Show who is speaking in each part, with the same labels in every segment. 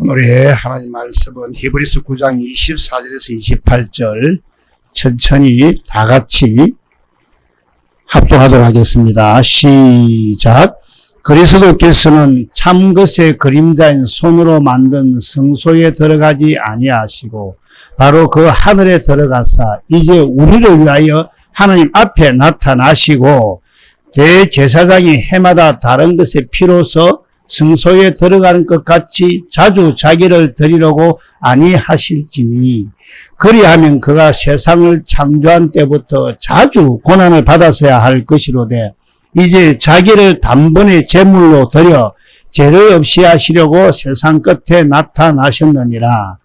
Speaker 1: 오늘의 하나님 말씀은 히브리서 9장 24절에서 28절 천천히 다 같이 합독하도록 하겠습니다. 시작. 그리스도께서는 참것의 그림자인 손으로 만든 성소에 들어가지 아니하시고 바로 그 하늘에 들어가사 이제 우리를 위하여 하나님 앞에 나타나시고 대제사장이 해마다 다른 것의 피로서 성소에 들어가는 것 같이 자주 자기를 드리려고 아니하실지니 그리하면 그가 세상을 창조한 때부터 자주 고난을 받았어야 할 것이로되 이제 자기를 단번에 제물로 드려 죄를 없이 하시려고 세상 끝에 나타나셨느니라.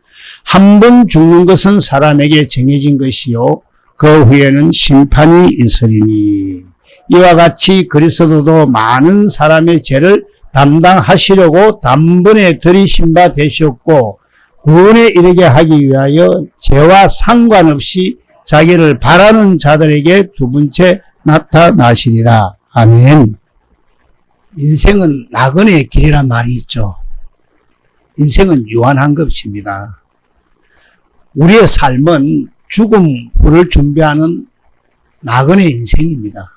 Speaker 1: 한 번 죽는 것은 사람에게 정해진 것이요 그 후에는 심판이 있으리니 이와 같이 그리스도도 많은 사람의 죄를 담당하시려고 단번에 들이신 바 되셨고 구원에 이르게 하기 위하여 죄와 상관없이 자기를 바라는 자들에게 두 번째 나타나시리라. 아멘. 인생은 나그네의 길이란 말이 있죠. 인생은 유한한 것입니다. 우리의 삶은 죽음 후를 준비하는 나그네 인생입니다.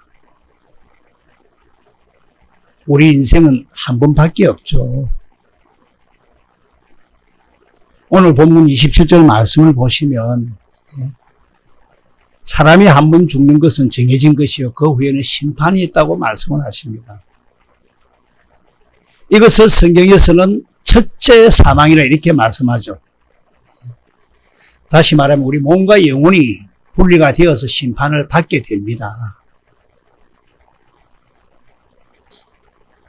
Speaker 1: 우리 인생은 한 번밖에 없죠. 오늘 본문 27절 말씀을 보시면 사람이 한 번 죽는 것은 정해진 것이요 그 후에는 심판이 있다고 말씀을 하십니다. 이것을 성경에서는 첫째 사망이라 이렇게 말씀하죠. 다시 말하면 우리 몸과 영혼이 분리가 되어서 심판을 받게 됩니다.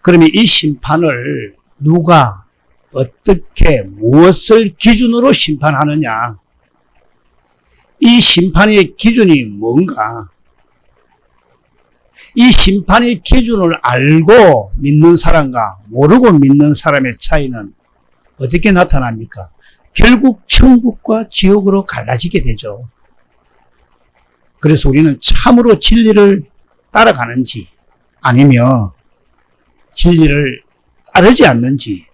Speaker 1: 그러면 이 심판을 누가 어떻게 무엇을 기준으로 심판하느냐? 이 심판의 기준이 뭔가? 이 심판의 기준을 알고 믿는 사람과 모르고 믿는 사람의 차이는 어떻게 나타납니까? 결국 천국과 지옥으로 갈라지게 되죠. 그래서 우리는 참으로 진리를 따라가는지 아니면 진리를 따르지 않는지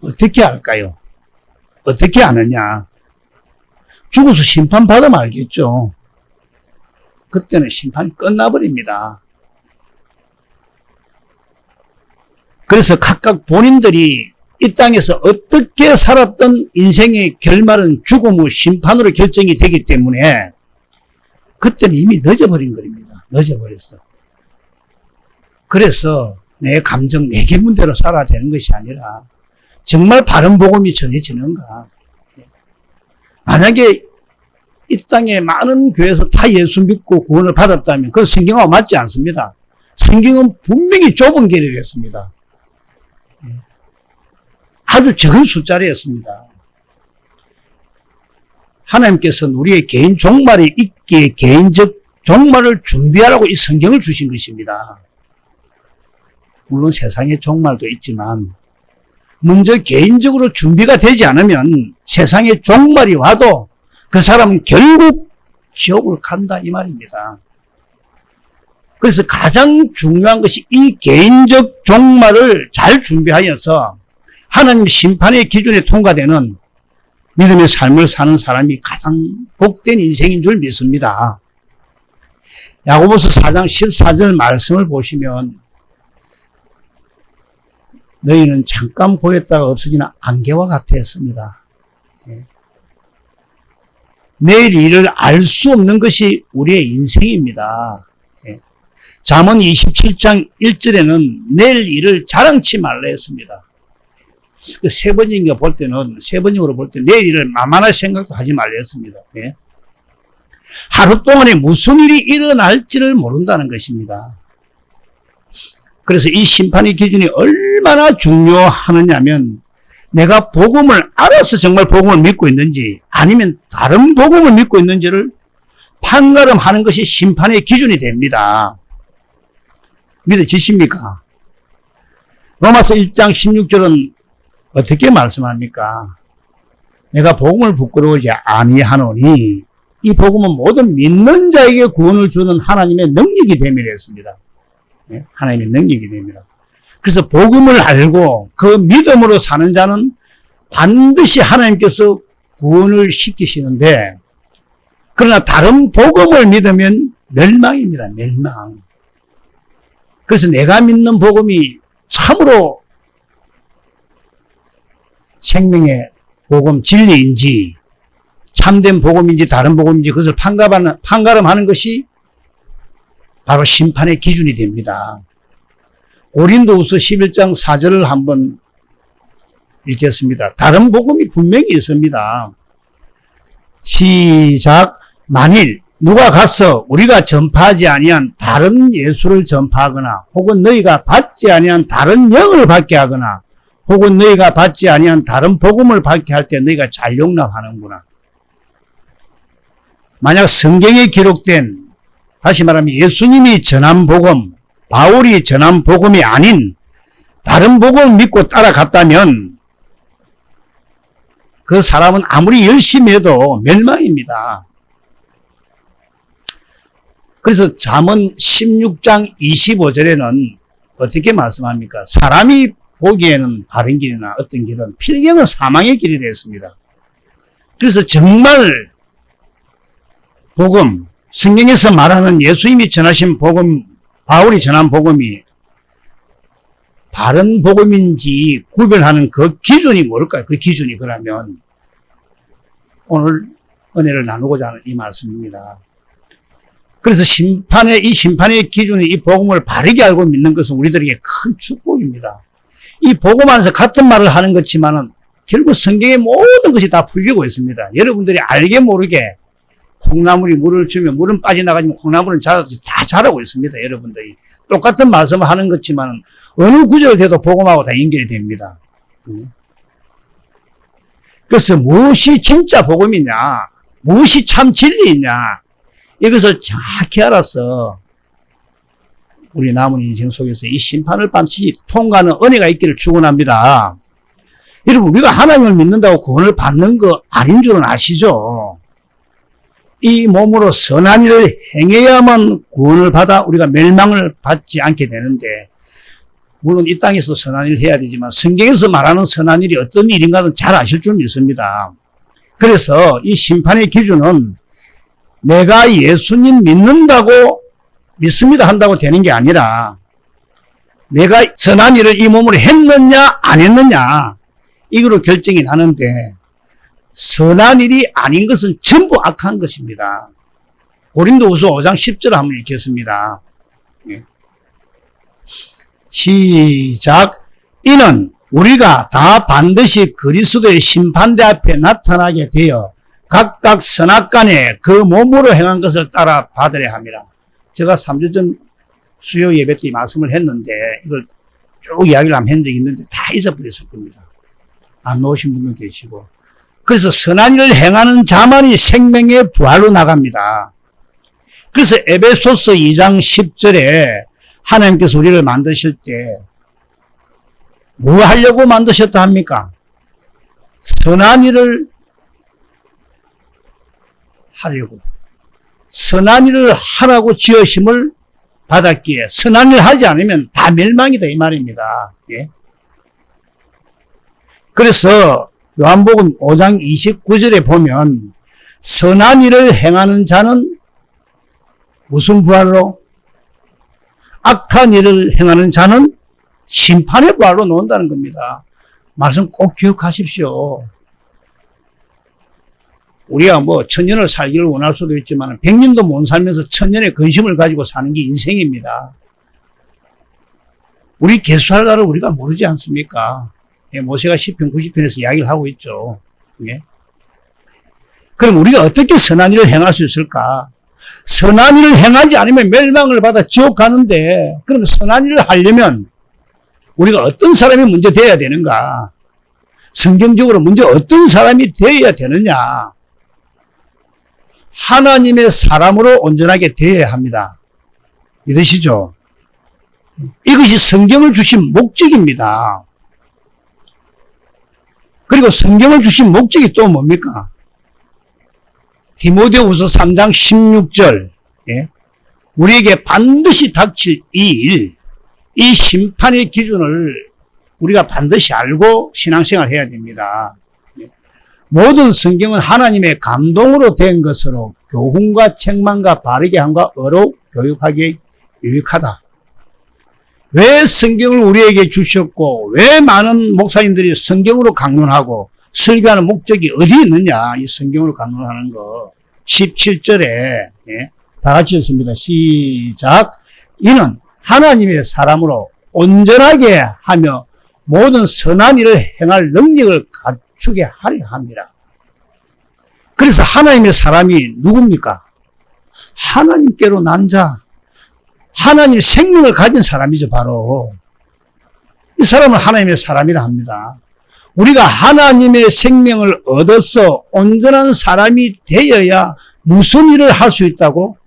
Speaker 1: 어떻게 알까요? 어떻게 아느냐? 죽어서 심판받으면 알겠죠. 그때는 심판이 끝나버립니다. 그래서 각각 본인들이 이 땅에서 어떻게 살았던 인생의 결말은 죽음 후 심판으로 결정이 되기 때문에 그때는 이미 늦어버린 겁니다. 늦어버렸어. 그래서 내 감정, 내 기분대로 살아야 되는 것이 아니라 정말 바른 복음이 전해지는가. 만약에 이 땅에 많은 교회에서 다 예수 믿고 구원을 받았다면 그건 성경과 맞지 않습니다. 성경은 분명히 좁은 길이었습니다. 아주 적은 숫자리였습니다. 하나님께서는 우리의 개인 종말이 있기에 개인적 종말을 준비하라고 이 성경을 주신 것입니다. 물론 세상의 종말도 있지만 먼저 개인적으로 준비가 되지 않으면 세상의 종말이 와도 그 사람은 결국 지옥을 간다 이 말입니다. 그래서 가장 중요한 것이 이 개인적 종말을 잘 준비하여서 하나님 심판의 기준에 통과되는 믿음의 삶을 사는 사람이 가장 복된 인생인 줄 믿습니다. 야고보서 4장 14절 말씀을 보시면 너희는 잠깐 보였다가 없어지는 안개와 같아 했습니다. 내일 일을 알 수 없는 것이 우리의 인생입니다. 잠언 27장 1절에는 내일 일을 자랑치 말라 했습니다. 세 번인가 볼 때는, 세 번역으로 볼 때 내일 일을 만만할 생각도 하지 말라 했습니다. 하루 동안에 무슨 일이 일어날지를 모른다는 것입니다. 그래서 이 심판의 기준이 얼마나 중요하느냐면 내가 복음을 알아서 정말 복음을 믿고 있는지 아니면 다른 복음을 믿고 있는지를 판가름하는 것이 심판의 기준이 됩니다. 믿어지십니까? 로마서 1장 16절은 어떻게 말씀합니까? 내가 복음을 부끄러워하지 아니하노니 이 복음은 모든 믿는 자에게 구원을 주는 하나님의 능력이 됨이라 했습니다. 하나님의 능력이 됩니다. 그래서 복음을 알고 그 믿음으로 사는 자는 반드시 하나님께서 구원을 시키시는데, 그러나 다른 복음을 믿으면 멸망입니다. 멸망. 그래서 내가 믿는 복음이 참으로 생명의 복음 진리인지 참된 복음인지 다른 복음인지 그것을 판가름하는 것이 바로 심판의 기준이 됩니다. 고린도후서 11장 4절을 한번 읽겠습니다. 다른 복음이 분명히 있습니다. 시작. 만일 누가 가서 우리가 전파하지 아니한 다른 예수를 전파하거나 혹은 너희가 받지 아니한 다른 영을 받게 하거나 혹은 너희가 받지 아니한 다른 복음을 받게 할 때 너희가 잘 용납하는구나. 만약 성경에 기록된, 다시 말하면 예수님이 전한 복음, 바울이 전한 복음이 아닌 다른 복음을 믿고 따라갔다면 그 사람은 아무리 열심히 해도 멸망입니다. 그래서 잠언 16장 25절에는 어떻게 말씀합니까? 사람이 보기에는 바른 길이나 어떤 길은 필경은 사망의 길이라 했습니다. 그래서 정말 복음, 성경에서 말하는 예수님이 전하신 복음, 바울이 전한 복음이 바른 복음인지 구별하는 그 기준이 뭘까요? 그 기준이 그러면 오늘 은혜를 나누고자 하는 이 말씀입니다. 그래서 이 심판의 기준이 이 복음을 바르게 알고 믿는 것은 우리들에게 큰 축복입니다. 이 복음 안에서 같은 말을 하는 것지만은 결국 성경의 모든 것이 다 풀리고 있습니다. 여러분들이 알게 모르게 콩나물이 물을 주면 물은 빠져나가지만 콩나물은 자라듯이 다 자라고 있습니다. 여러분들이 똑같은 말씀을 하는 것지만은 어느 구절 돼도 복음하고 다 연결이 됩니다. 그래서 무엇이 진짜 복음이냐, 무엇이 참 진리이냐, 이것을 정확히 알아서 우리 남은 인생 속에서 이 심판을 반드시 통과하는 은혜가 있기를 축원합니다. 여러분, 우리가 하나님을 믿는다고 구원을 받는 거 아닌 줄은 아시죠? 이 몸으로 선한 일을 행해야만 구원을 받아 우리가 멸망을 받지 않게 되는데, 물론 이 땅에서 선한 일을 해야 되지만 성경에서 말하는 선한 일이 어떤 일인가는 잘 아실 줄 믿습니다. 그래서 이 심판의 기준은 내가 예수님 믿습니다 한다고 되는 게 아니라 내가 선한 일을 이 몸으로 했느냐 안 했느냐 이거로 결정이 나는데, 선한 일이 아닌 것은 전부 악한 것입니다. 고린도후서 5장 10절 한번 읽겠습니다. 시작. 이는 우리가 다 반드시 그리스도의 심판대 앞에 나타나게 되어 각각 선악간에 그 몸으로 행한 것을 따라 받으려 함이라. 제가 3주 전 수요 예배 때 말씀을 했는데 이걸 쭉 이야기를 한번 한 적이 있는데 다 잊어버렸을 겁니다. 안 놓으신 분도 계시고. 그래서 선한 일을 행하는 자만이 생명의 부활로 나갑니다. 그래서 에베소서 2장 10절에 하나님께서 우리를 만드실 때 뭐 하려고 만드셨다 합니까? 선한 일을 하려고. 선한 일을 하라고 지으심을 받았기에 선한 일을 하지 않으면 다 멸망이다 이 말입니다. 예? 그래서 요한복음 5장 29절에 보면 선한 일을 행하는 자는 무슨 부활로? 악한 일을 행하는 자는 심판의 부활로 놓는다는 겁니다. 말씀 꼭 기억하십시오. 우리가 뭐 천년을 살기를 원할 수도 있지만 100년도 못 살면서 천년의 근심을 가지고 사는 게 인생입니다. 우리 개수할 날을 우리가 모르지 않습니까? 예, 모세가 10편 90편에서 이야기를 하고 있죠. 예? 그럼 우리가 어떻게 선한 일을 행할 수 있을까? 선한 일을 행하지 않으면 멸망을 받아 지옥 가는데, 그럼 선한 일을 하려면 우리가 어떤 사람이 먼저 되어야 되는가? 성경적으로 먼저 어떤 사람이 되어야 되느냐? 하나님의 사람으로 온전하게 되어야 합니다. 믿으시죠? 이것이 성경을 주신 목적입니다. 그리고 성경을 주신 목적이 또 뭡니까? 디모데후서 3장 16절, 예? 우리에게 반드시 닥칠 이 일, 이 심판의 기준을 우리가 반드시 알고 신앙생활을 해야 됩니다. 모든 성경은 하나님의 감동으로 된 것으로 교훈과 책망과 바르게 함과 어로 교육하기에 유익하다. 왜 성경을 우리에게 주셨고 왜 많은 목사님들이 성경으로 강론하고 설교하는 목적이 어디 있느냐, 이 성경으로 강론하는 거. 17절에 다 같이 읽습니다. 시작. 이는 하나님의 사람으로 온전하게 하며 모든 선한 일을 행할 능력을 갖추게 하려 합니다. 그래서 하나님의 사람이 누굽니까? 하나님께로 난 자, 하나님의 생명을 가진 사람이죠. 바로 이 사람은 하나님의 사람이라 합니다. 우리가 하나님의 생명을 얻어서 온전한 사람이 되어야 무슨 일을 할 수 있다고?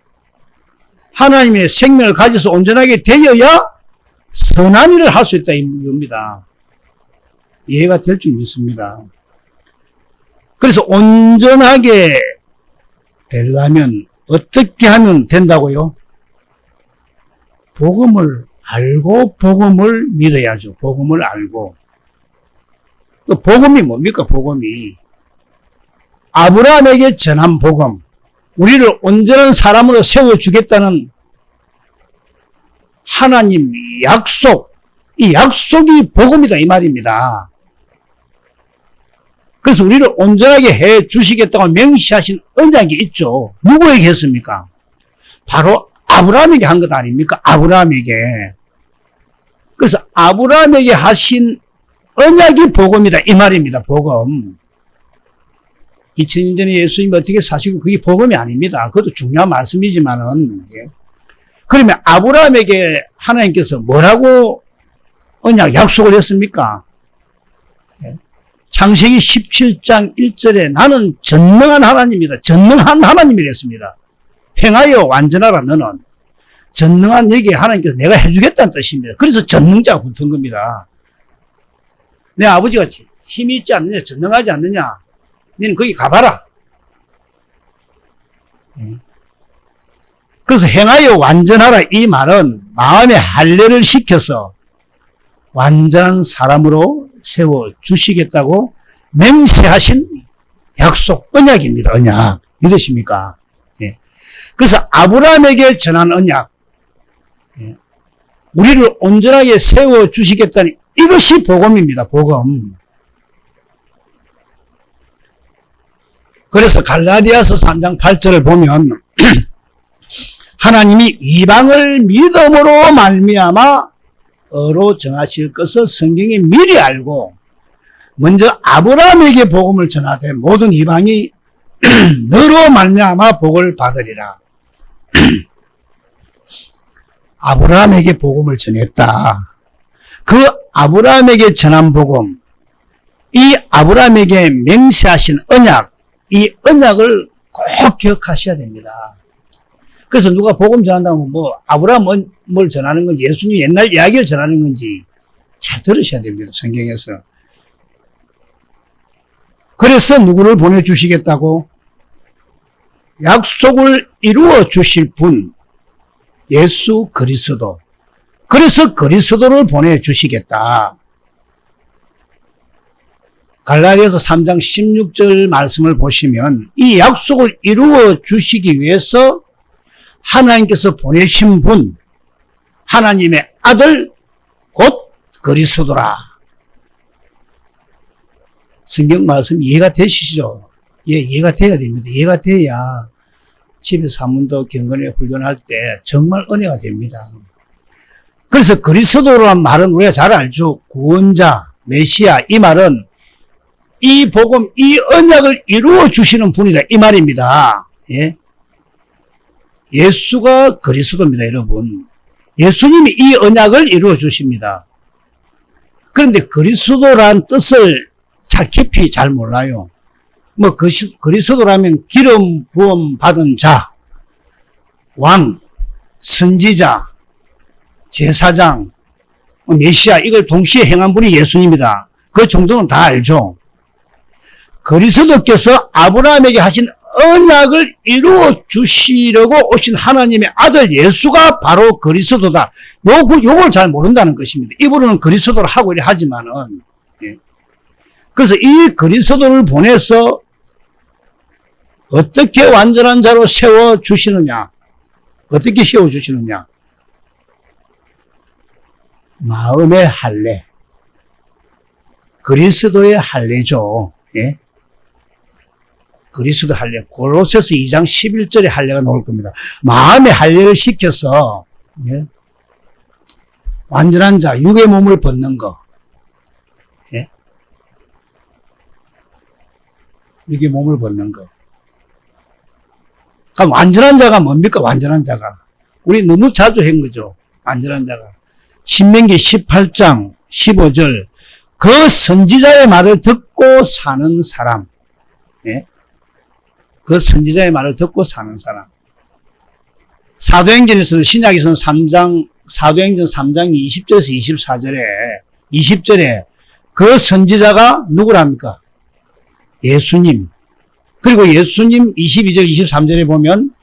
Speaker 1: 하나님의 생명을 가져서 온전하게 되어야 선한 일을 할 수 있다 이겁니다. 이해가 될 줄 믿습니다. 그래서 온전하게 되려면 어떻게 하면 된다고요? 복음을 알고 복음을 믿어야죠. 복음을 알고. 복음이 뭡니까? 복음이 아브라함에게 전한 복음, 우리를 온전한 사람으로 세워주겠다는 하나님 약속, 이 약속이 복음이다 이 말입니다. 그래서 우리를 온전하게 해 주시겠다고 맹시하신 언약이 있죠. 누구에게 했습니까? 바로 아브라함에게 한 것 아닙니까? 아브라함에게. 그래서 아브라함에게 하신 언약이 복음이다 이 말입니다. 복음. 2000년 전에 예수님이 어떻게 사시고 그게 복음이 아닙니다. 그것도 중요한 말씀이지만은. 그러면 아브라함에게 하나님께서 뭐라고 언약 약속을 했습니까? 창세기 17장 1절에 나는 전능한 하나님이다. 전능한 하나님이랬습니다. 행하여 완전하라 너는. 전능한 얘기 하나님께서 내가 해주겠다는 뜻입니다. 그래서 전능자가 붙은 겁니다. 내 아버지가 힘이 있지 않느냐, 전능하지 않느냐, 너는 거기 가봐라. 그래서 행하여 완전하라 이 말은 마음에 할례를 시켜서 완전한 사람으로 세워주시겠다고 맹세하신 약속, 언약입니다. 언약. 믿으십니까? 그래서 아브라함에게 전한 언약, 우리를 온전하게 세워주시겠다니 이것이 복음입니다. 복음. 그래서 갈라디아서 3장 8절을 보면 하나님이 이방을 믿음으로 말미암아 어로 정하실 것을 성경이 미리 알고 먼저 아브라함에게 복음을 전하되 모든 이방이 너로 말미암아 복을 받으리라. 아브라함에게 복음을 전했다. 그 아브라함에게 전한 복음, 이 아브라함에게 맹세하신 언약, 이 언약을 꼭 기억하셔야 됩니다. 그래서 누가 복음 전한다면 뭐 아브라함 뭘 전하는 건지 예수님 옛날 이야기를 전하는 건지 잘 들으셔야 됩니다. 성경에서. 그래서 누구를 보내주시겠다고? 약속을 이루어 주실 분, 예수 그리스도. 그래서 그리스도를 보내주시겠다. 갈라디아서 3장 16절 말씀을 보시면 이 약속을 이루어 주시기 위해서 하나님께서 보내신 분, 하나님의 아들 곧 그리스도라. 성경 말씀 이해가 되시죠? 예, 이해가 돼야 됩니다. 이해가 돼야 집에서 한 번 더 경건에 훈련할 때 정말 은혜가 됩니다. 그래서 그리스도라는 말은 우리가 잘 알죠. 구원자, 메시아, 이 말은 이 복음, 이 언약을 이루어 주시는 분이다 이 말입니다. 예? 예수가 그리스도입니다, 여러분. 예수님이 이 언약을 이루어 주십니다. 그런데 그리스도란 뜻을 잘 깊이 잘 몰라요. 뭐 그리스도라면 기름 부음 받은 자, 왕, 선지자, 제사장, 메시아 이걸 동시에 행한 분이 예수님이다. 그 정도는 다 알죠. 그리스도께서 아브라함에게 하신 언약을 이루어 주시려고 오신 하나님의 아들 예수가 바로 그리스도다. 요걸 잘 모른다는 것입니다. 이분은 그리스도를 하고 이래 하지만은, 예. 그래서 이 그리스도를 보내서 어떻게 완전한 자로 세워주시느냐? 어떻게 세워주시느냐? 마음의 할례. 그리스도의 할례죠. 예? 그리스도 할례. 골로새서 2장 11절에 할례가 나올 겁니다. 마음의 할례를 시켜서, 예? 완전한 자, 육의 몸을 벗는 거. 예? 육의 몸을 벗는 거. 그럼 완전한 자가 뭡니까? 완전한 자가. 우리 너무 자주 한 거죠. 완전한 자가. 신명기 18장 15절. 그 선지자의 말을 듣고 사는 사람. 예? 그 선지자의 말을 듣고 사는 사람. 사도행전에서 신약에서는 사도행전 3장 20절에서 20절에 그 선지자가 누구랍니까? 예수님. 그리고 예수님 22절, 23절에 보면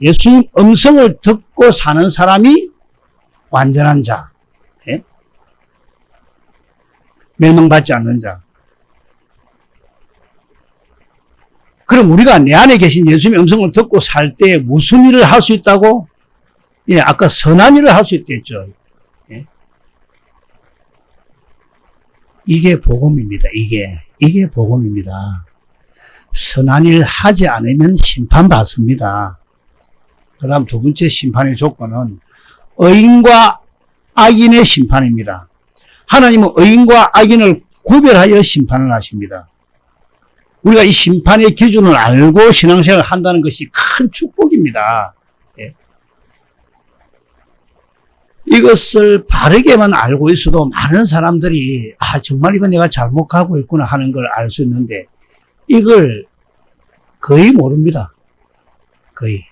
Speaker 1: 예수님 음성을 듣고 사는 사람이 완전한 자. 예? 멸망받지 않는 자. 그럼 우리가 내 안에 계신 예수님의 음성을 듣고 살 때 무슨 일을 할 수 있다고? 예, 아까 선한 일을 할 수 있겠죠. 예? 이게 복음입니다. 이게 복음입니다. 선한 일 하지 않으면 심판받습니다. 그 다음 두 번째 심판의 조건은 의인과 악인의 심판입니다. 하나님은 의인과 악인을 구별하여 심판을 하십니다. 우리가 이 심판의 기준을 알고 신앙생활을 한다는 것이 큰 축복입니다. 예. 이것을 바르게만 알고 있어도 많은 사람들이 정말 이거 내가 잘못 가고 있구나 하는 걸 알 수 있는데 이걸 거의 모릅니다. 거의.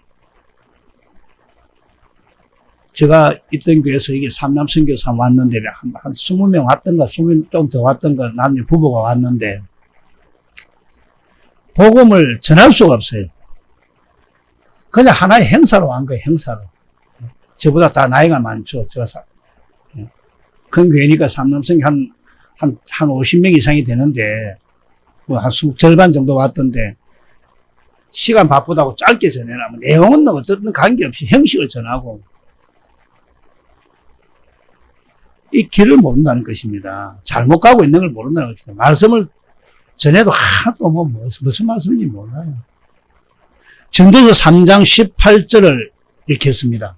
Speaker 1: 제가 있던 교회에서 이게 삼남 선교사 왔는데 한 20명 왔던가 20명 좀 더 왔던가 남녀 부부가 왔는데 복음을 전할 수가 없어요. 그냥 하나의 행사로 한 거예요. 행사로. 저보다 다 나이가 많죠. 큰 교회니까 삼남성이 한 50명 이상이 되는데 뭐 한 절반 정도 왔던데 시간 바쁘다고 짧게 전해라면 내용은 어떤 관계없이 형식을 전하고 이 길을 모른다는 것입니다. 잘못 가고 있는 걸 모른다는 것입니다. 말씀을 전에도 하도 무슨 말씀인지 몰라요. 전도서 3장 18절을 읽겠습니다.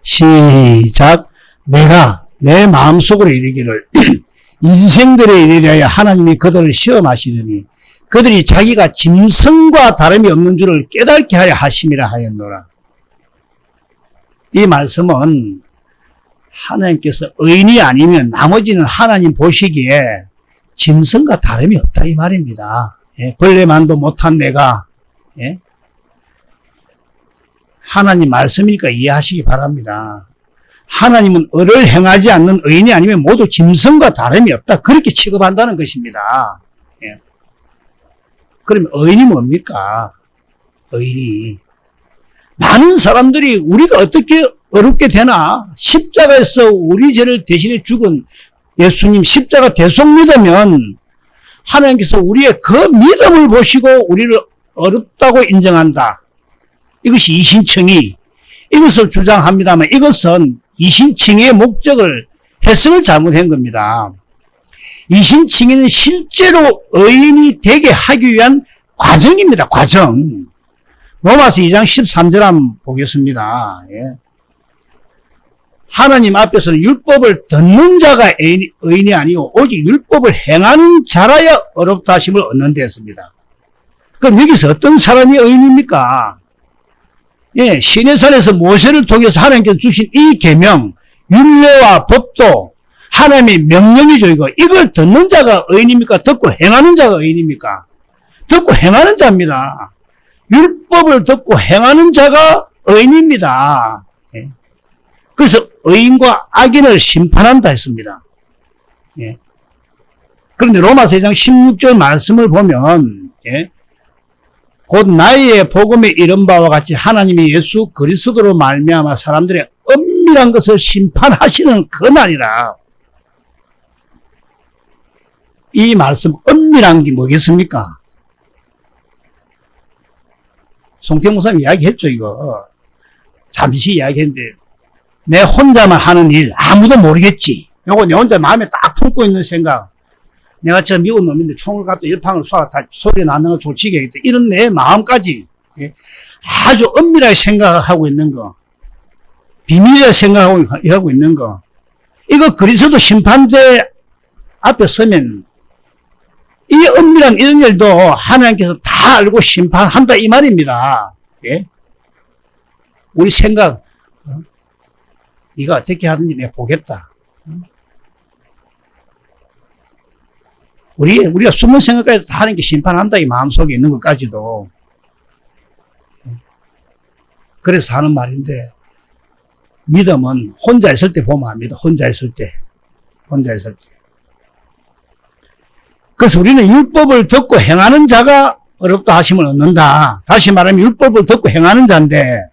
Speaker 1: 시작. 내가 내 마음속으로 이르기를 인생들의 일에 대하여 하나님이 그들을 시험하시려니 그들이 자기가 짐승과 다름이 없는 줄을 깨닫게 하여 하심이라 하였노라. 이 말씀은 하나님께서 의인이 아니면 나머지는 하나님 보시기에 짐승과 다름이 없다 이 말입니다. 예, 벌레만도 못한 내가 예? 하나님 말씀이니까 이해하시기 바랍니다. 하나님은 의를 행하지 않는 의인이 아니면 모두 짐승과 다름이 없다. 그렇게 취급한다는 것입니다. 예. 그러면 의인이 뭡니까? 의인이. 많은 사람들이 우리가 어떻게 어렵게 되나? 십자가에서 우리 죄를 대신해 죽은 예수님 십자가 대속 믿으면 하나님께서 우리의 그 믿음을 보시고 우리를 어렵다고 인정한다. 이것이 이신청의. 이것을 주장합니다만 이것은 이신청의의 목적을 해석을 잘못한 겁니다. 이신청의는 실제로 의인이 되게 하기 위한 과정입니다. 과정. 로마서 2장 13절 한번 보겠습니다. 예. 하나님 앞에서는 율법을 듣는 자가 의인이 아니고 오직 율법을 행하는 자라야 어렵다 하심을 얻는 데였습니다. 그럼 여기서 어떤 사람이 의인입니까? 예, 시내산에서 모세를 통해서 하나님께서 주신 이 계명, 율례와 법도 하나님의 명령이죠. 이걸 듣는 자가 의인입니까? 듣고 행하는 자가 의인입니까? 듣고 행하는 자입니다. 율법을 듣고 행하는 자가 의인입니다. 예. 그래서 의인과 악인을 심판한다 했습니다. 예. 그런데 로마서 2장 16절 말씀을 보면 예. 곧 나의 복음에 이른 바와 같이 하나님이 예수 그리스도로 말미암아 사람들의 은밀한 것을 심판하시는 그날이라. 이 말씀 엄밀한 게 뭐겠습니까? 송태영 목사님 이야기했죠, 이거. 잠시 이야기했는데, 내 혼자만 하는 일, 아무도 모르겠지. 요거 내 혼자 마음에 딱 품고 있는 생각. 내가 저 미운 놈인데 총을 갖다 일팡을 쏴, 다 소리 나는 거 졸치게 하겠다. 이런 내 마음까지, 예, 아주 엄밀하게 생각하고 있는 거. 비밀하게 생각하고 있는 거. 이거 그리스도 심판대 앞에 서면, 이 엄밀한 이런 일도 하나님께서 다 알고 심판한다 이 말입니다. 예? 우리 생각, 네가 어떻게 하든지 내가 보겠다. 우리가 숨은 생각까지 다 하는 게 심판한다 이 마음속에 있는 것까지도. 그래서 하는 말인데, 믿음은 혼자 있을 때 보면 압니다. 혼자 있을 때. 그래서 우리는 율법을 듣고 행하는 자가 어렵다 하심을 얻는다. 다시 말하면 율법을 듣고 행하는 자인데,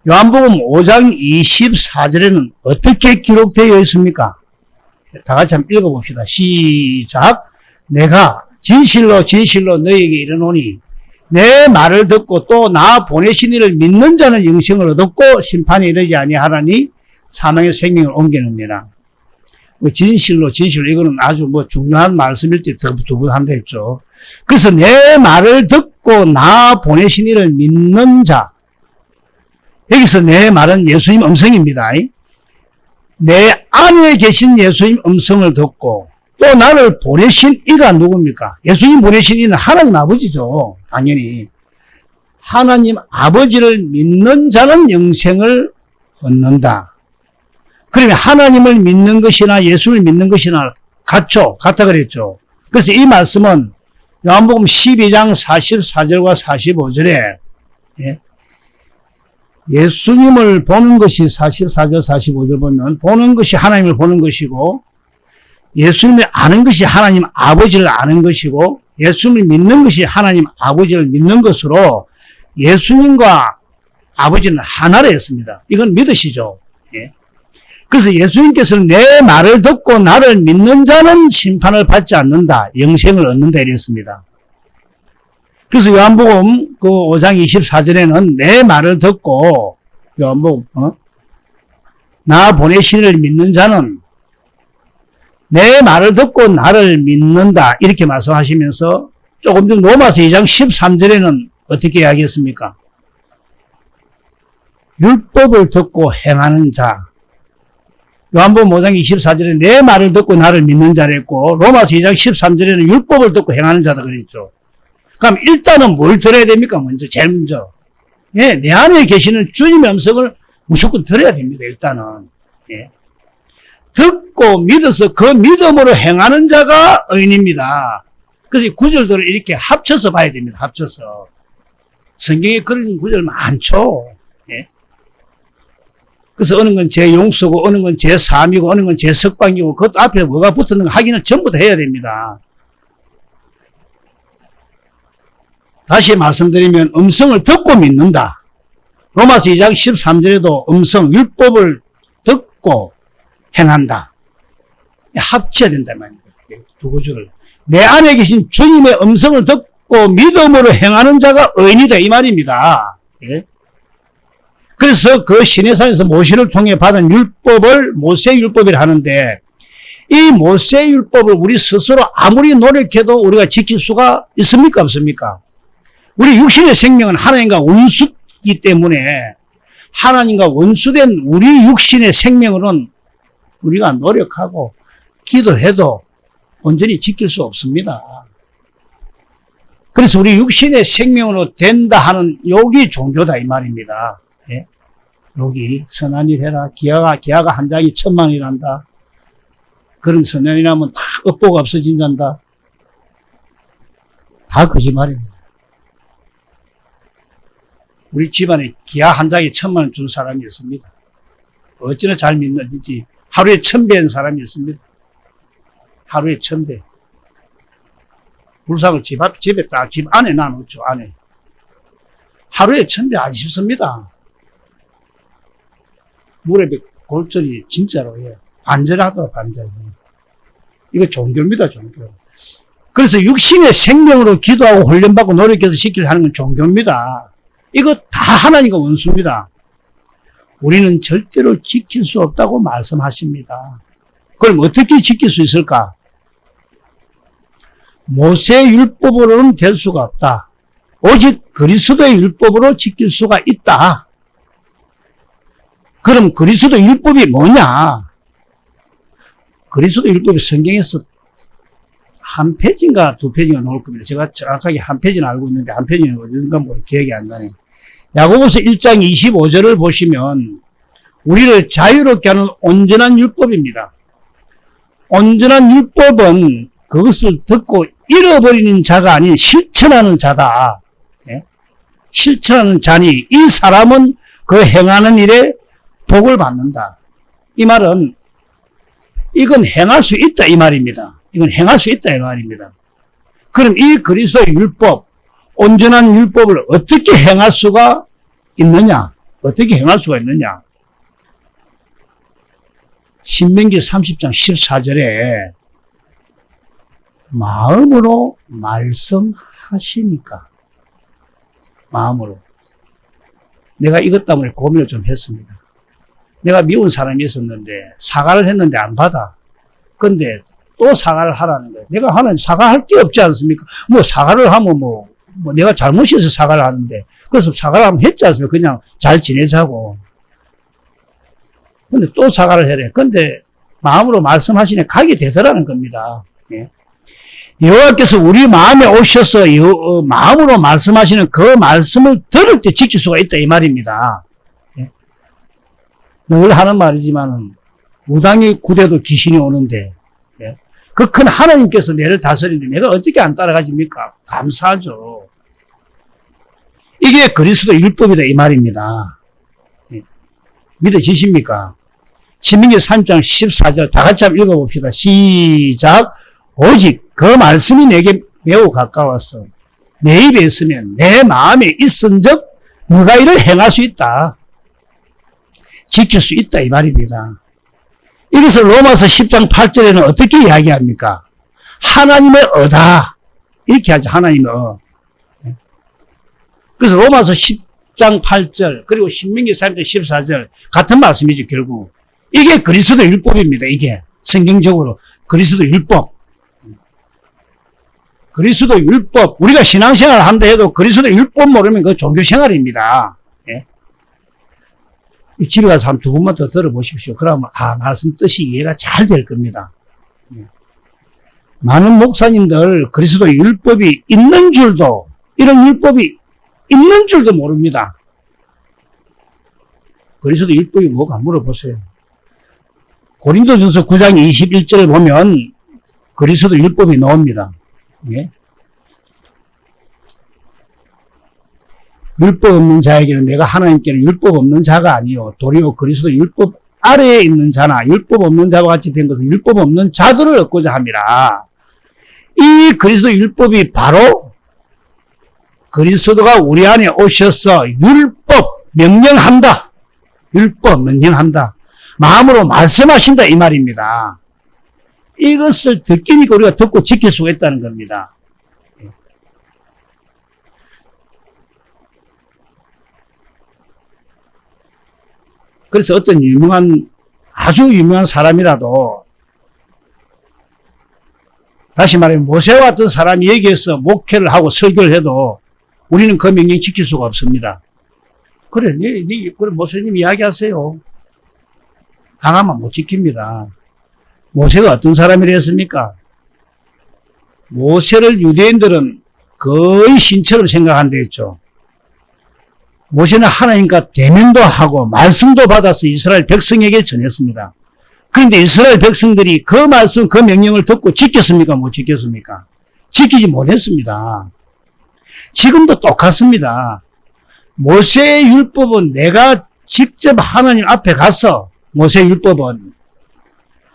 Speaker 1: 요한복음 5장 24절에는 어떻게 기록되어 있습니까? 다 같이 한번 읽어봅시다. 시작. 내가 진실로 너희에게 이르노니 내 말을 듣고 또 나 보내신 이를 믿는 자는 영생을 얻었고 심판에 이르지 아니하나니 사망의 생명을 옮기느니라. 진실로 이거는 아주 중요한 말씀일 때 두부한다 했죠. 그래서 내 말을 듣고 나 보내신 이를 믿는 자. 여기서 내 말은 예수님 음성입니다. 내 안에 계신 예수님 음성을 듣고 또 나를 보내신 이가 누굽니까? 예수님 보내신 이는 하나님 아버지죠. 당연히. 하나님 아버지를 믿는 자는 영생을 얻는다. 그러면 하나님을 믿는 것이나 예수를 믿는 것이나 같다 그랬죠. 그래서 이 말씀은 요한복음 12장 44절과 45절에 예수님을 보는 것이 44절, 45절 보면 보는 것이 하나님을 보는 것이고 예수님을 아는 것이 하나님 아버지를 아는 것이고 예수님을 믿는 것이 하나님 아버지를 믿는 것으로 예수님과 아버지는 하나라 했습니다. 이건 믿으시죠? 예. 그래서 예수님께서는 내 말을 듣고 나를 믿는 자는 심판을 받지 않는다. 영생을 얻는다 이랬습니다. 그래서 요한복음 그 5장 24절에는 내 말을 듣고 요한복음 나 보내신 이를 믿는 자는 내 말을 듣고 나를 믿는다 이렇게 말씀하시면서 조금 전 로마서 2장 13절에는 어떻게 이야기했습니까? 율법을 듣고 행하는 자. 요한복음 5장 24절에 내 말을 듣고 나를 믿는 자랬고 로마서 2장 13절에는 율법을 듣고 행하는 자다 그랬죠. 그럼 일단은 뭘 들어야 됩니까? 제일 먼저. 예, 내 안에 계시는 주님의 음성을 무조건 들어야 됩니다, 일단은. 예. 듣고 믿어서 그 믿음으로 행하는 자가 의인입니다. 그래서 이 구절들을 이렇게 합쳐서 봐야 됩니다, 합쳐서. 성경에 그런 구절 많죠. 예. 그래서 어느 건 제 용서고, 어느 건 제 삶이고, 어느 건 제 석방이고, 그것도 앞에 뭐가 붙었는 거 확인을 전부 다 해야 됩니다. 다시 말씀드리면 음성을 듣고 믿는다. 로마서 2장 13절에도 음성, 율법을 듣고 행한다. 합쳐야 된다 말입니다. 두 구절을. 내 안에 계신 주님의 음성을 듣고 믿음으로 행하는 자가 의인이다 이 말입니다. 예? 그래서 그 시내산에서 모세를 통해 받은 율법을 모세율법이라 하는데 이 모세율법을 우리 스스로 아무리 노력해도 우리가 지킬 수가 있습니까 없습니까? 우리 육신의 생명은 하나님과 원수이기 때문에 하나님과 원수된 우리 육신의 생명으로는 우리가 노력하고 기도해도 온전히 지킬 수 없습니다. 그래서 우리 육신의 생명으로 된다 하는 여기 종교다 이 말입니다. 예? 여기 선한 일 해라. 기아가 한 장이 10,000,000원이란다. 그런 선한 일 하면 다 업보가 없어진단다. 다 거짓말입니다. 우리 집안에 기아 한 장에 1,000,000원 준 사람이 있습니다. 어찌나 잘 믿는지 하루에 1,000배인 사람이 있습니다. 하루에 1,000배. 불상을 집에 딱 집 안에 놔놓죠, 안에. 하루에 1,000배 안 쉽습니다. 무릎에 골절이 진짜로 해요. 반절하더라도 반절. 이거 종교입니다, 종교. 그래서 육신의 생명으로 기도하고 훈련받고 노력해서 지키려 하는 건 종교입니다. 이거 다 하나님과 원수입니다. 우리는 절대로 지킬 수 없다고 말씀하십니다. 그럼 어떻게 지킬 수 있을까? 모세 율법으로는 될 수가 없다. 오직 그리스도의 율법으로 지킬 수가 있다. 그럼 그리스도 율법이 뭐냐? 그리스도 율법이 성경에서 한 페이지인가 두 페이지가 나올 겁니다. 제가 정확하게 한 페이지는 알고 있는데 한 페이지는 어딘가 모르겠 기억이 안 나네. 야고보서 1장 25절을 보시면 우리를 자유롭게 하는 온전한 율법입니다. 온전한 율법은 그것을 듣고 잃어버리는 자가 아닌 실천하는 자다. 예? 실천하는 자니 이 사람은 그 행하는 일에 복을 받는다. 이 말은 이건 행할 수 있다 이 말입니다. 이건 행할 수 있다 이 말입니다. 그럼 이 그리스도의 율법, 온전한 율법을 어떻게 행할 수가 있느냐? 어떻게 행할 수가 있느냐? 신명기 30장 14절에 마음으로 말씀하시니까. 마음으로. 내가 이것 때문에 고민을 좀 했습니다. 내가 미운 사람이 있었는데 사과를 했는데 안 받아. 근데 또 사과를 하라는 거예요. 내가 하나님 사과할 게 없지 않습니까? 뭐 사과를 하면 뭐 내가 잘못해서 사과를 하는데 그래서 사과를 하면 했지 않습니까? 그냥 잘 지내자고. 근데 또 사과를 해래. 근데 마음으로 말씀하시니 가게 되더라는 겁니다. 예. 여호와께서 우리 마음에 오셔서 마음으로 말씀하시는 그 말씀을 들을 때 지킬 수가 있다 이 말입니다. 예. 늘 하는 말이지만 무당이 구대도 귀신이 오는데 예. 그 큰 하나님께서 내를 다스리는데 내가 어떻게 안 따라가십니까? 감사하죠. 이게 그리스도 율법이다 이 말입니다. 예. 믿어지십니까? 신명기 3장 14절 다 같이 한번 읽어봅시다. 시작. 오직 그 말씀이 내게 매우 가까웠어. 내 입에 있으면 내 마음에 있은즉 네가 이를 행할 수 있다. 지킬 수 있다 이 말입니다. 이것을 로마서 10장 8절에는 어떻게 이야기합니까? 하나님의 어다. 이렇게 하죠. 하나님의 어. 그래서 로마서 10장 8절 그리고 신명기 3장 14절 같은 말씀이죠. 결국. 이게 그리스도 율법입니다. 이게 성경적으로 그리스도 율법. 그리스도 율법. 우리가 신앙생활을 한다 해도 그리스도 율법 모르면 그 종교생활입니다. 예? 집에 가서 한 두 번만 더 들어보십시오. 그러면 말씀 뜻이 이해가 잘 될 겁니다. 예. 많은 목사님들 그리스도 율법이 있는 줄도 이런 율법이 있는 줄도 모릅니다. 그리스도 율법이 뭐가 물어보세요. 고린도전서 9장 21절을 보면 그리스도 율법이 나옵니다. 예? 율법 없는 자에게는 내가 하나님께는 율법 없는 자가 아니요 도리어 그리스도 율법 아래에 있는 자나 율법 없는 자와 같이 된 것은 율법 없는 자들을 얻고자 함이라. 이 그리스도 율법이 바로 그리스도가 우리 안에 오셔서 율법 명령한다. 율법 명령한다. 마음으로 말씀하신다 이 말입니다. 이것을 듣기니까 우리가 듣고 지킬 수가 있다는 겁니다. 그래서 어떤 아주 유명한 사람이라도 다시 말하면 모세와 같은 사람이 여기에서 목회를 하고 설교를 해도 우리는 그 명령 지킬 수가 없습니다. 그래, 그래 모세님 이야기하세요. 강하면 못 지킵니다. 모세가 어떤 사람이라 했습니까? 모세를 유대인들은 거의 신처럼 생각한다 했죠. 모세는 하나님과 대면도 하고 말씀도 받아서 이스라엘 백성에게 전했습니다. 그런데 이스라엘 백성들이 그 말씀, 그 명령을 듣고 지켰습니까? 못 지켰습니까? 지키지 못했습니다. 지금도 똑같습니다. 모세의 율법은 내가 직접 하나님 앞에 가서 모세의 율법은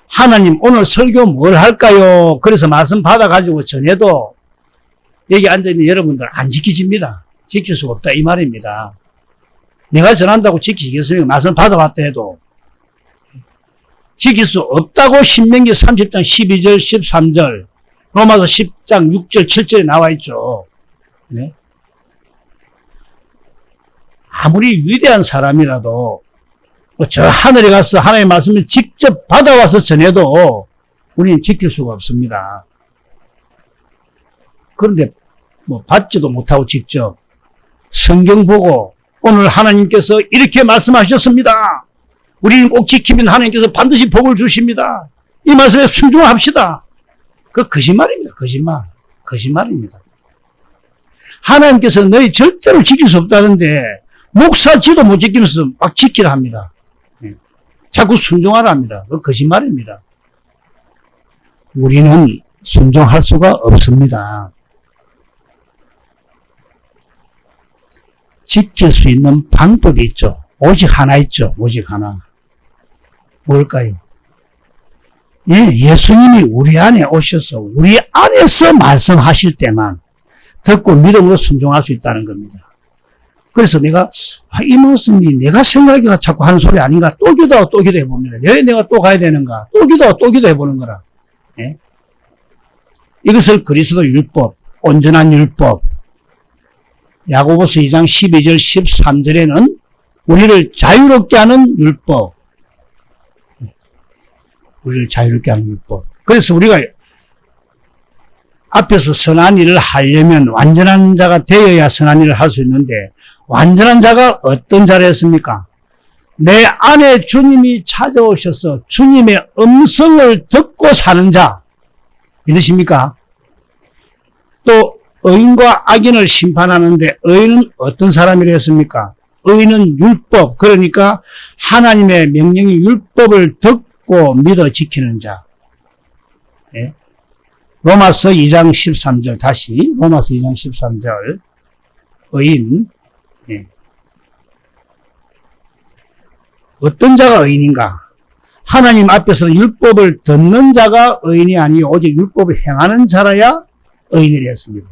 Speaker 1: 하나님 오늘 설교 뭘 할까요? 그래서 말씀 받아가지고 전해도 여기 앉아있는 여러분들 안 지키집니다. 지킬 수가 없다 이 말입니다. 내가 전한다고 지키시겠습니까? 말씀 받아봤다 해도. 지킬 수 없다고 신명기 30장 12절 13절 로마서 10장 6절 7절에 나와 있죠. 네? 아무리 위대한 사람이라도 저 하늘에 가서 하나님의 말씀을 직접 받아와서 전해도 우리는 지킬 수가 없습니다. 그런데 받지도 못하고 직접 성경 보고 오늘 하나님께서 이렇게 말씀하셨습니다. 우리는 꼭 지키면 하나님께서 반드시 복을 주십니다. 이 말씀에 순종합시다. 그 거짓말입니다. 거짓말입니다. 하나님께서 너희 절대로 지킬 수 없다는데 목사지도 못 지키면서 막 지키라 합니다. 자꾸 순종하라 합니다. 그 거짓말입니다. 우리는 순종할 수가 없습니다. 지킬 수 있는 방법이 있죠. 오직 하나 있죠. 오직 하나. 뭘까요? 예수님이 우리 안에 오셔서 우리 안에서 말씀하실 때만 듣고 믿음으로 순종할 수 있다는 겁니다. 그래서 내가 이 말씀이 내가 생각이 자꾸 하는 소리 아닌가 또 기도하고 또 기도해 봅니다. 왜 내가 또 가야 되는가 또 기도하고 또 기도해 보는 거라. 예? 이것을 그리스도 율법, 온전한 율법, 야고보서 2장 12절 13절에는 우리를 자유롭게 하는 율법, 우리를 자유롭게 하는 율법. 그래서 우리가 앞에서 선한 일을 하려면 완전한 자가 되어야 선한 일을 할 수 있는데 완전한 자가 어떤 자였습니까? 내 안에 주님이 찾아오셔서 주님의 음성을 듣고 사는 자 믿으십니까? 또 의인과 악인을 심판하는데 의인은 어떤 사람이라 했습니까? 의인은 율법, 그러니까 하나님의 명령이 율법을 듣고 믿어 지키는 자. 예? 로마서 2장 13절 다시 로마서 2장 13절 의인. 예. 어떤 자가 의인인가? 하나님 앞에서 율법을 듣는 자가 의인이 아니요 오직 율법을 행하는 자라야 의인이라 했습니다.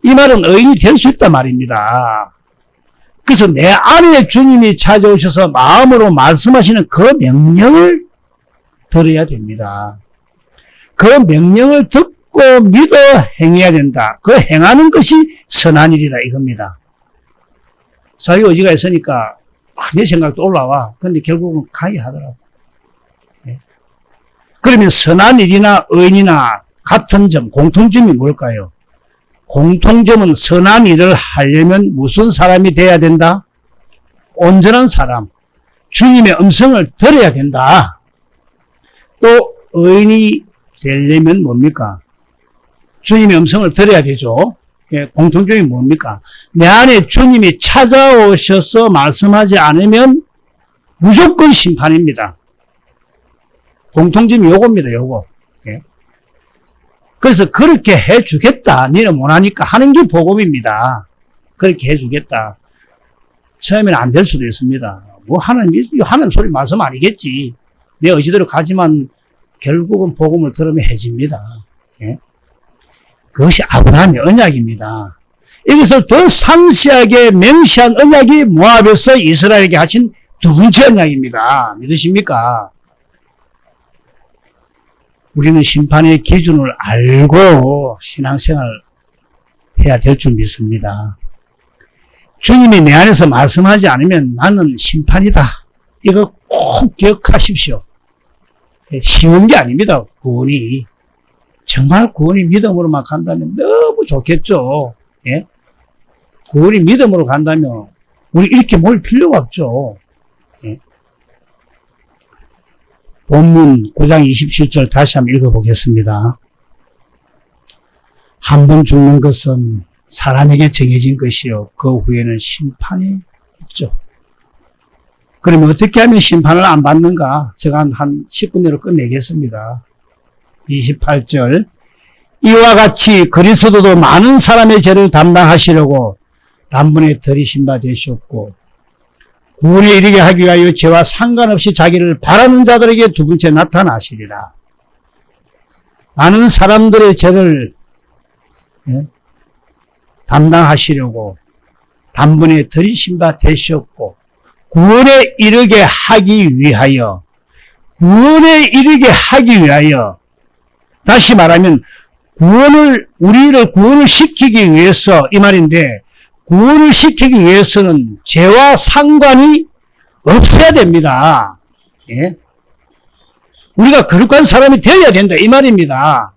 Speaker 1: 이 말은 의인이 될 수 있단 말입니다. 그래서 내 안에 주님이 찾아오셔서 마음으로 말씀하시는 그 명령을 들어야 됩니다. 그 명령을 듣고 믿어 행해야 된다. 그 행하는 것이 선한 일이다 이겁니다. 자기 의지가 있으니까 내 생각도 올라와. 근데 결국은 가게 하더라고. 예. 그러면 선한 일이나 의인이나 같은 점, 공통점이 뭘까요? 공통점은 선한 일을 하려면 무슨 사람이 돼야 된다? 온전한 사람. 주님의 음성을 들어야 된다. 또 의인이 되려면 뭡니까? 주님의 음성을 들어야 되죠. 예, 공통점이 뭡니까? 내 안에 주님이 찾아오셔서 말씀하지 않으면 무조건 심판입니다. 공통점이 요겁니다, 요거. 예. 그래서 그렇게 해주겠다. 니는 못하니까 하는 게 복음입니다. 그렇게 해주겠다. 처음에는 안 될 수도 있습니다. 하나님 소리 말씀 아니겠지. 내 의지대로 가지만 결국은 복음을 들으면 해집니다. 예. 그것이 아브라함의 언약입니다. 이것을 더 상세하게 명시한 언약이 모압에서 이스라엘에게 하신 두 번째 언약입니다. 믿으십니까? 우리는 심판의 기준을 알고 신앙생활 해야 될 줄 믿습니다. 주님이 내 안에서 말씀하지 않으면 나는 심판이다. 이거 꼭 기억하십시오. 쉬운 게 아닙니다. 구원이. 정말 구원이 믿음으로만 간다면 너무 좋겠죠. 예? 구원이 믿음으로 간다면 우리 이렇게 모일 필요가 없죠. 예? 본문 9장 27절 다시 한번 읽어보겠습니다. 한 번 죽는 것은 사람에게 정해진 것이요 그 후에는 심판이 있죠. 그러면 어떻게 하면 심판을 안 받는가? 제가 한 10분 내로 끝내겠습니다. 28절 이와 같이 그리스도도 많은 사람의 죄를 담당하시려고 단번에 들이신 바 되셨고 구원에 이르게 하기 위하여 죄와 상관없이 자기를 바라는 자들에게 두 번째 나타나시리라. 많은 사람들의 죄를 담당하시려고 단번에 들이신 바 되셨고 구원에 이르게 하기 위하여 구원에 이르게 하기 위하여, 다시 말하면 우리를 구원을 시키기 위해서 이 말인데, 구원을 시키기 위해서는 죄와 상관이 없어야 됩니다. 예? 우리가 거룩한 사람이 되어야 된다 이 말입니다.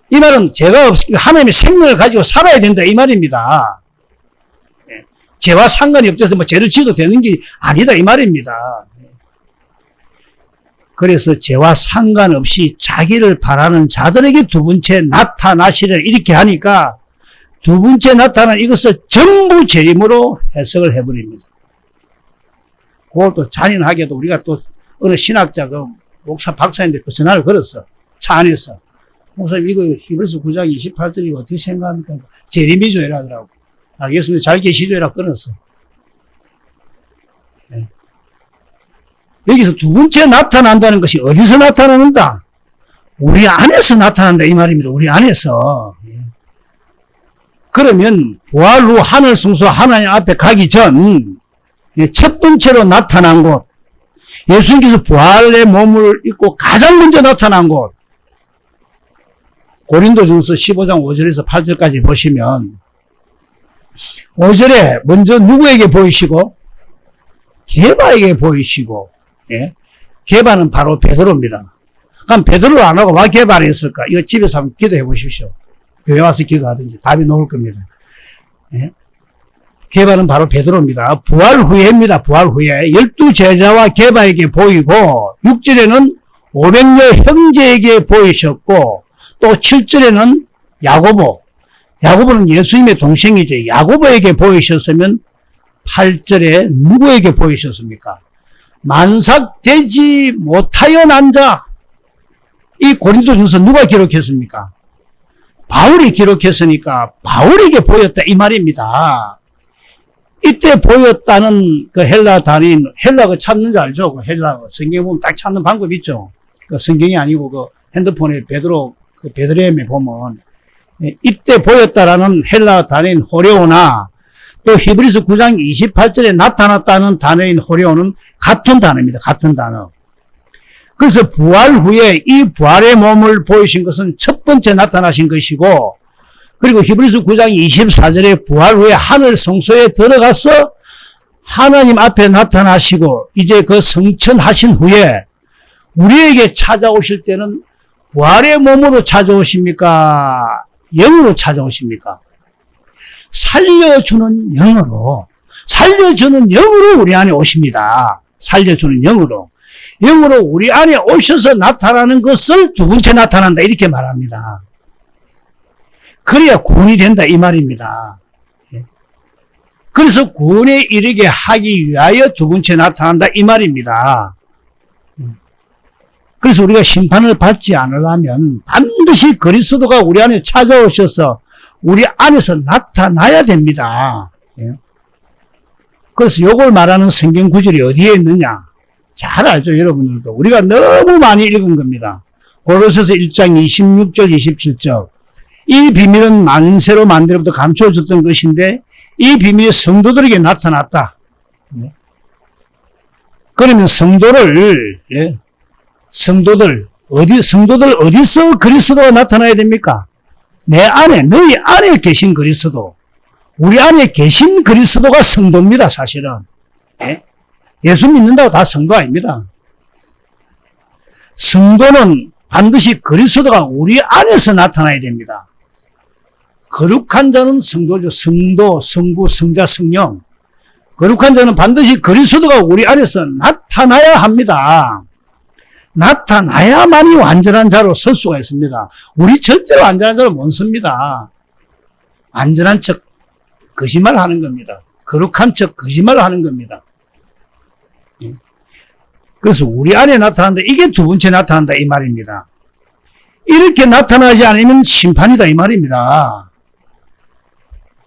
Speaker 1: 이 말은 죄가 없으면 하나님의 생명을 가지고 살아야 된다 이 말입니다. 예? 죄와 상관이 없어서 뭐 죄를 지어도 되는 게 아니다 이 말입니다. 그래서 죄와 상관없이 자기를 바라는 자들에게 두 번째 나타나시려 이렇게 하니까 두 번째 나타난 이것을 전부 재림으로 해석을 해버립니다. 그것도 잔인하게도 우리가 또 어느 신학자가 목사 박사인데 그 전화를 걸었어. 차 안에서. 목사님 이거 히브리서 9장 28절이고 어떻게 생각합니까? 재림이죠 이러더라고. 알겠습니다. 잘 계시죠 이라 끊었어. 네. 여기서 두 번째 나타난다는 것이 어디서 나타나는다? 우리 안에서 나타난다 이 말입니다. 우리 안에서. 그러면 부활 후 하늘 성소 하나님 앞에 가기 전 첫 번째로 나타난 곳, 예수님께서 부활의 몸을 입고 가장 먼저 나타난 곳, 고린도전서 15장 5절에서 8절까지 보시면 5절에 먼저 누구에게 보이시고 게바에게 보이시고, 예? 게바는 바로 베드로입니다. 그럼 베드로를 안 하고 왜 게바를 했을까? 이거 집에서 한번 기도해 보십시오. 교회 와서 기도하든지 답이 나올 겁니다. 예? 게바는 바로 베드로입니다. 부활 후에입니다. 부활 후에 12제자와 게바에게 보이고 6절에는 500여 형제에게 보이셨고 또 7절에는 야고보는 예수님의 동생이죠. 야고보에게 보이셨으면 8절에 누구에게 보이셨습니까? 만삭되지 못하여 난 자. 이 고린도전서 누가 기록했습니까? 바울이 기록했으니까 바울에게 보였다 이 말입니다. 이때 보였다는 그 헬라 단인, 헬라가 찾는 줄 알죠? 그 헬라 성경 보면 딱 찾는 방법 있죠. 그 성경이 아니고 그 핸드폰에 베드레헴에 보면 이때 보였다라는 헬라 단어인 호레오나 또 히브리서 9장 28절에 나타났다는 단어인 호레오는 같은 단어입니다. 같은 단어. 그래서 부활 후에 이 부활의 몸을 보이신 것은 첫 번째 나타나신 것이고, 그리고 히브리서 9장 24절에 부활 후에 하늘 성소에 들어가서 하나님 앞에 나타나시고 이제 그 성천하신 후에 우리에게 찾아오실 때는 부활의 몸으로 찾아오십니까? 영으로 찾아오십니까? 살려주는 영으로 우리 안에 오십니다. 살려주는 영으로 우리 안에 오셔서 나타나는 것을 두 번째 나타난다 이렇게 말합니다. 그래야 구원이 된다 이 말입니다. 그래서 구원에 이르게 하기 위하여 두 번째 나타난다 이 말입니다. 그래서 우리가 심판을 받지 않으려면 반드시 그리스도가 우리 안에 찾아오셔서 우리 안에서 나타나야 됩니다. 그래서 이걸 말하는 성경 구절이 어디에 있느냐? 잘 알죠, 여러분들도. 우리가 너무 많이 읽은 겁니다. 고로새서 1장 26절, 27절. 이 비밀은 만세로 만들어부터 감추어졌던 것인데 이 비밀이 성도들에게 나타났다. 그러면 성도들 어디서 그리스도가 나타나야 됩니까? 내 안에, 너희 안에 계신 그리스도. 우리 안에 계신 그리스도가 성도입니다, 사실은. 예수 믿는다고 다 성도 아닙니다. 성도는 반드시 그리스도가 우리 안에서 나타나야 됩니다. 거룩한 자는 성도죠. 성도, 성부, 성자, 성령. 거룩한 자는 반드시 그리스도가 우리 안에서 나타나야 합니다. 나타나야만이 완전한 자로 설 수가 있습니다. 우리 절대로 완전한 자로 못 섭니다. 완전한 척 거짓말 하는 겁니다. 거룩한 척 거짓말 하는 겁니다. 그래서 우리 안에 나타난다. 이게 두 번째 나타난다 이 말입니다. 이렇게 나타나지 않으면 심판이다 이 말입니다.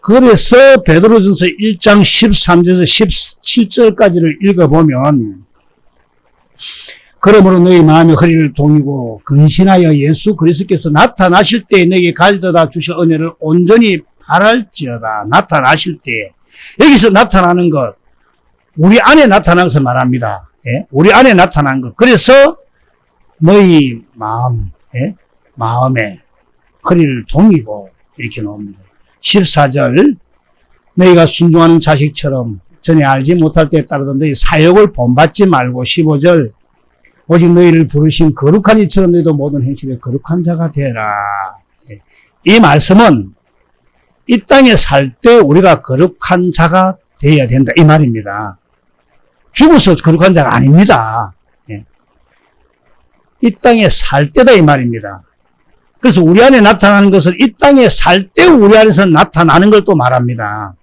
Speaker 1: 그래서 베드로전서 1장 13절에서 17절까지를 읽어보면 그러므로 너희 마음의 허리를 동이고 근신하여 예수 그리스도께서 나타나실 때에 너에게 가져다 주실 은혜를 온전히 바랄지어다. 나타나실 때에 여기서 나타나는 것 우리 안에 나타나는 것을 말합니다. 예? 우리 안에 나타난 것. 그래서 너희 마음, 예? 마음에 허리를 동이고 이렇게 나옵니다. 14절 너희가 순종하는 자식처럼 전에 알지 못할 때에 따르던 너희 사역을 본받지 말고 15절 오직 너희를 부르신 거룩한 이처럼 너희도 모든 행실에 거룩한 자가 되라. 예. 이 말씀은 이 땅에 살 때 우리가 거룩한 자가 되어야 된다 이 말입니다. 죽어서 거룩한 자가 아닙니다. 예. 이 땅에 살 때다 이 말입니다. 그래서 우리 안에 나타나는 것은 이 땅에 살 때 우리 안에서 나타나는 걸 또 말합니다.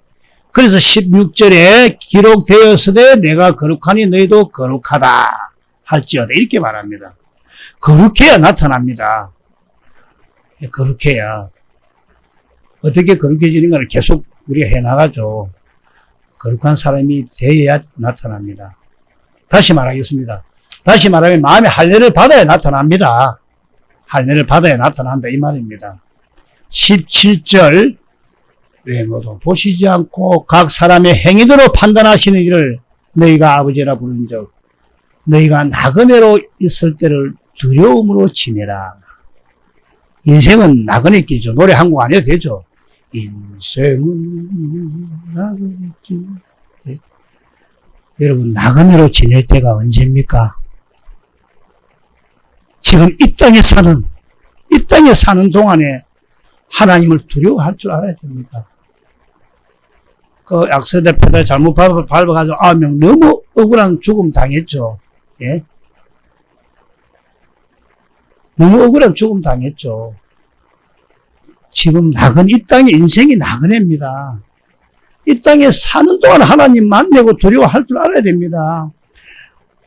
Speaker 1: 그래서 16절에 기록되었으되 내가 거룩하니 너희도 거룩하다 할지어다 이렇게 말합니다. 거룩해야 나타납니다. 예, 거룩해야. 어떻게 거룩해지는가를 계속 우리가 해나가죠. 거룩한 사람이 되어야 나타납니다. 다시 말하겠습니다. 다시 말하면 마음의 할례를 받아야 나타납니다. 할례를 받아야 나타난다 이 말입니다. 17절 외모도 보시지 않고 각 사람의 행위대로 판단하시는 일을 너희가 아버지라 부른 적 너희가 나그네로 있을 때를 두려움으로 지내라. 인생은 나그네 끼죠. 노래 한 곡 안 해도 되죠. 인생은 나그네 끼. 예. 여러분 나그네로 지낼 때가 언제입니까? 지금 이 땅에 사는 동안에 하나님을 두려워할 줄 알아야 됩니다. 그 약세대 페달 잘못 밟아가지고 9명 너무 억울한 죽음 당했죠. 예? 너무 억울한 죽음 당했죠. 지금 이 땅의 인생이 나그네입니다. 이 땅에 사는 동안 하나님 만나고 두려워할 줄 알아야 됩니다.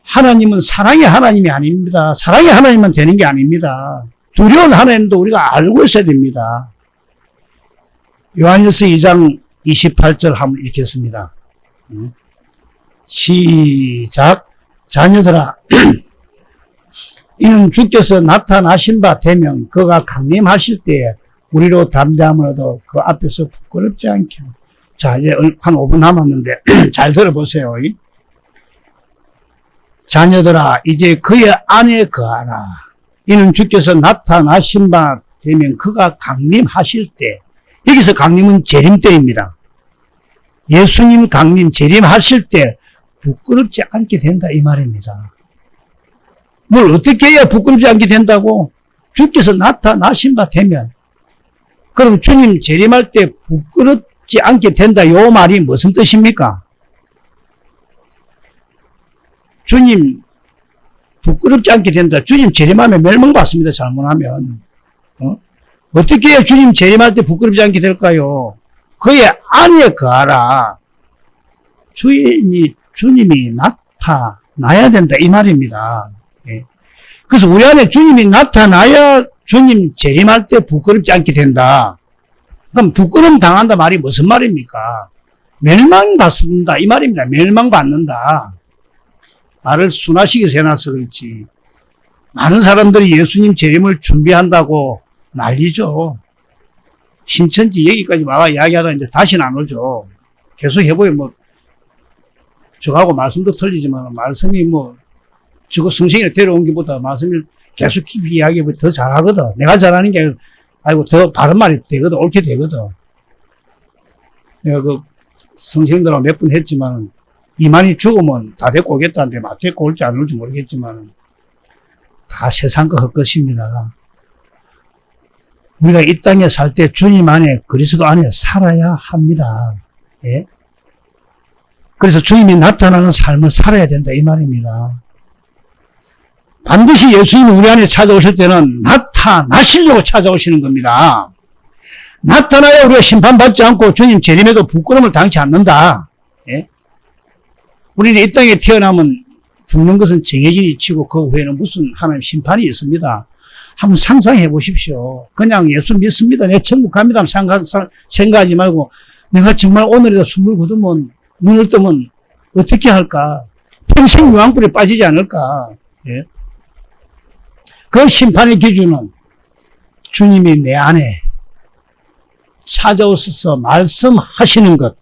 Speaker 1: 하나님은 사랑의 하나님이 아닙니다. 사랑의 하나님만 되는 게 아닙니다. 두려운 하나님도 우리가 알고 있어야 됩니다. 요한일서 2장 28절 한번 읽겠습니다. 시작. 자녀들아 이는 주께서 나타나신 바 되면 그가 강림하실 때에 우리로 담대함을 얻어 그 앞에서 부끄럽지 않게. 자 이제 한 5분 남았는데 잘 들어보세요. 자녀들아 이제 그의 안에 거하라. 이는 주께서 나타나신 바 되면 그가 강림하실 때. 여기서 강림은 재림 때입니다. 예수님 강림 재림하실 때 부끄럽지 않게 된다 이 말입니다. 뭘 어떻게 해야 부끄럽지 않게 된다고? 주께서 나타나신 바 되면. 그럼 주님 재림할 때 부끄럽지 않게 된다 요 말이 무슨 뜻입니까? 주님 부끄럽지 않게 된다. 주님 재림하면 멸망받습니다. 잘못하면. 어떻게 해야 주님 재림할 때 부끄럽지 않게 될까요? 그의 안에 거하라. 주님이 나타나야 된다 이 말입니다. 예. 그래서 우리 안에 주님이 나타나야 주님 재림할 때 부끄럽지 않게 된다. 그럼 부끄러움 당한다 말이 무슨 말입니까? 멸망받습니다 이 말입니다. 멸망받는다. 말을 순화시켜서 해놔서 그렇지. 많은 사람들이 예수님 재림을 준비한다고 난리죠. 신천지 여기까지 와가 이야기하다 이제 다시는 안 오죠. 계속 해보면 뭐 저하고 말씀도 틀리지만 말씀이 뭐 저거 성신이 데려온 것보다 말씀을 계속 깊이 이야기해보면 더 잘하거든. 내가 잘하는 게 아니고 더 바른 말이 되거든. 옳게 되거든. 내가 그 성생들하고 몇 번 했지만 이만희 죽으면 다 데리고 오겠다는데 막 데리고 올지 안 올지 모르겠지만 다 세상 거 헛것입니다. 우리가 이 땅에 살 때 주님 안에 그리스도 안에 살아야 합니다. 예? 그래서 주님이 나타나는 삶을 살아야 된다 이 말입니다. 반드시 예수님이 우리 안에 찾아오실 때는 나타나시려고 찾아오시는 겁니다. 나타나야 우리가 심판받지 않고 주님 재림에도 부끄러움을 당치 않는다. 예? 우리는 이 땅에 태어나면 죽는 것은 정해진 이치고 그 후에는 무슨 하나님 심판이 있습니다. 한번 상상해 보십시오. 그냥 예수 믿습니다. 내가 천국 갑니다. 생각하지 말고 내가 정말 오늘이라 숨을 거두면 눈을 뜨면 어떻게 할까? 평생 유황불에 빠지지 않을까? 예? 그 심판의 기준은 주님이 내 안에 찾아오셔서 말씀하시는 것,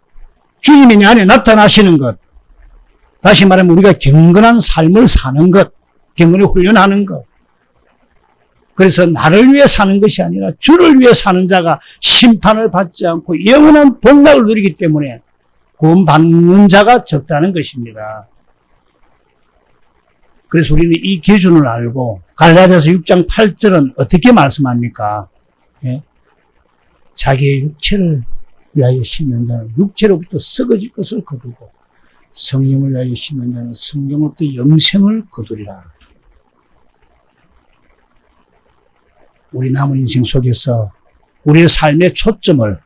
Speaker 1: 주님이 내 안에 나타나시는 것, 다시 말하면 우리가 경건한 삶을 사는 것, 경건히 훈련하는 것. 그래서 나를 위해 사는 것이 아니라 주를 위해 사는 자가 심판을 받지 않고 영원한 복락을 누리기 때문에 구원받는 자가 적다는 것입니다. 그래서 우리는 이 기준을 알고 갈라디아서 6장 8절은 어떻게 말씀합니까? 예? 자기의 육체를 위하여 심는 자는 육체로부터 썩어질 것을 거두고 성령을 위하여 심는 자는 성령으로부터 영생을 거두리라. 우리 남은 인생 속에서 우리의 삶의 초점을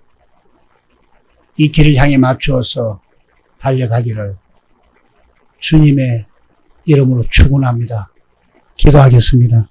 Speaker 1: 이 길을 향해 맞추어서 달려가기를 주님의 이름으로 축원합니다. 기도하겠습니다.